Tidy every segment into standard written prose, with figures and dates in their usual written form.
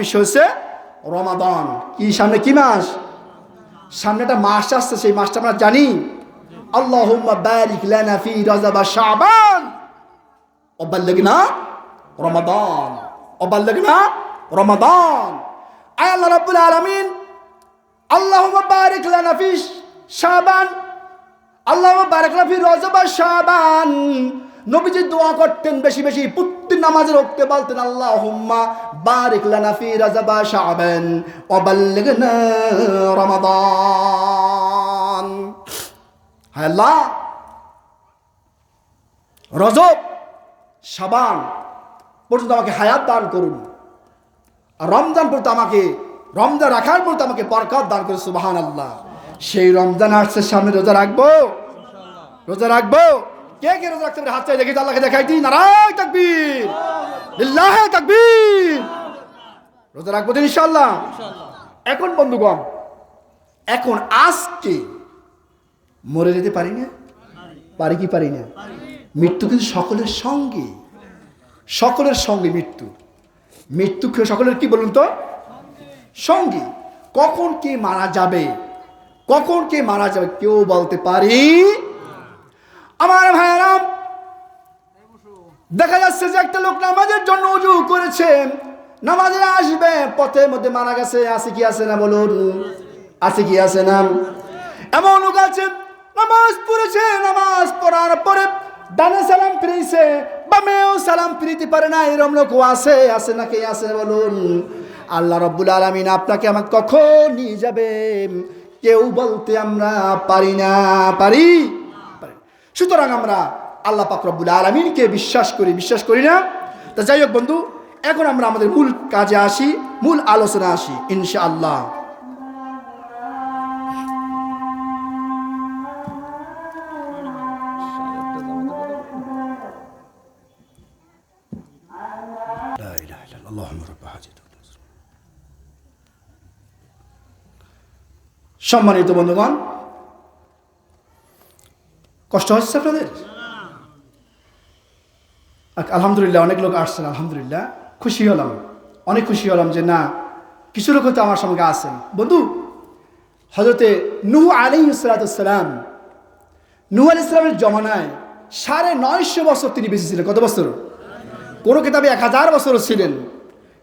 বিষয় হচ্ছে রমাদান। কি সামনে কি মাস? সামনে একটা মাস আসছে, সেই মাসটা আমরা জানি। আল্লাহুম্মা বারিক লানা ফি রাজাব শাবান ওয়া বাল্লিগনা রমাদান, ওয়া বাল্লিগনা রমাদান। আয় আল্লাহ রাব্বুল আলামিন, আল্লাহুম্মা বারিক লানা ফি শাবান, আল্লাহুম্মা বারিক লানা ফি রাজাব শাবান। নবীজি দোয়া করতেন বেশি বেশি, প্রত্যেক নামাজের ওয়াক্তে বলতেন আল্লাহুম্মা বারিক লানা ফি রাজাব শাবান ওয়া বাল্লিগনা রমাদান। হায় আল্লাহ, রজব শাবান পর্যন্ত আমাকে হায়াত দান করুন, আর রমজান পর্যন্ত আমাকে, রমজান রাখার পর্যন্ত আমাকে বরকত দান করুন। সুবহানাল্লাহ। সেই রমজান আসছে সামনে, রোজা রাখবো, রোজা রাখবো। কে কে রোজা রাখতে পারে হাত চাই দেখি, আল্লাহকে দেখাই দিই। নারায়ে তাকবীর, লিল্লাহি তাকবীর। রোজা রাখবো তো ইনশাআল্লাহ। এখন বন্ধুগণ, এখন আজকে মরে যেতে পারি না? পারি কি পারি না? মৃত্যু কিন্তু সকলের সঙ্গে, সকলের সঙ্গে মৃত্যু। মৃত্যু সকলের কি বলুন তো? সঙ্গে। কখন কে মারা যাবে, কখন কে মারা যাবে কেউ বলতে পারি? আমার ভাইয়েরা, দেখা যাচ্ছে যে একটা লোক নামাজের জন্য ওযু করেছে, নামাজে আসবে, পথের মধ্যে মারা গেছে। আছে কি আছে না বলুন? আছে কি আছে না? এমন লোক আছে নামাজ পড়েছে, নামাজ পড়ার পরে ডানে সালাম ফিরেছে, বামেও সালাম ফিরিতে পারে না, এরকম লোক আছে, আছে না? কে আছে বলুন? আল্লাহ রাব্বুল আলামিন আপনাকে আমাকে কখন নিয়ে যাবে কেউ বলতে আমরা পারি না। পারি? সুতরাং আমরা আল্লাহ পাক রব্বুল আলামিনকে বিশ্বাস করি, বিশ্বাস করি না? তা যাই হোক বন্ধু, এখন আমরা আমাদের মূল কাজে আসি, মূল আলোচনা আসি ইনশাআল্লাহ। সম্মানিত বন্ধুগণ, কষ্ট হচ্ছে আপনাদের? আলহামদুলিল্লাহ, অনেক লোক আসছেন, আলহামদুলিল্লাহ, খুশি হলাম, অনেক খুশি হলাম যে না, কিছু লোক হয়তো আমার সঙ্গে আছেন। বন্ধু, হযরতে নূহ আলাইহিস সালাম, নূহ আলাইহিস সালামের জমানায় 950 বছর তিনি বেঁচে ছিলেন। কত বছর? কোনো কিতাবে 1000 বছরও ছিলেন,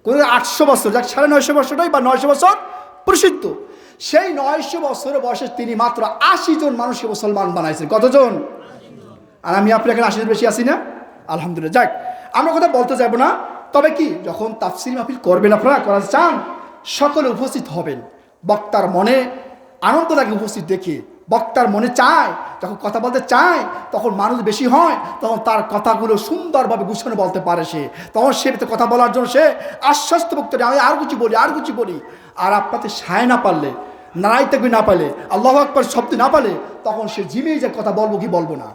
কোনো 800 বছর, যাক 950 বছরটাই বা 900 বছর প্রসিদ্ধ। সেই 900 বছর বয়সে তিনি মাত্র 80 জন মানুষকে মুসলমান বানাইছেন। কতজন? আর আমি আপনি এখানে 80 জন বেশি আছি না? আলহামদুলিল্লাহ। যাক, আমরা কথা বলতে যাব না, তবে কি যখন তাফসীর মাহফিল করবেন, আপনারা করার চান, সকলে উপস্থিত হবেন। বক্তার মনে আনন্দ লাগে উপস্থিত দেখে, বক্তার মনে চায়, যখন কথা বলতে চায় তখন মানুষ বেশি হয়, তখন তার কথাগুলো সুন্দরভাবে গুছানো বলতে পারে সে, তখন সে কথা বলার জন্য সে আশ্বস্ত বক্তা, আমি আর কিছু বলি, আর কিছু বলি। আর আপনাদের সায় না পারলে, নারায়ে তাকবীর না পারলে, আল্লাহু আকবার শব্দ না পারলে, তখন সে জিমিয়ে যে কথা বলবো কি বলবো না।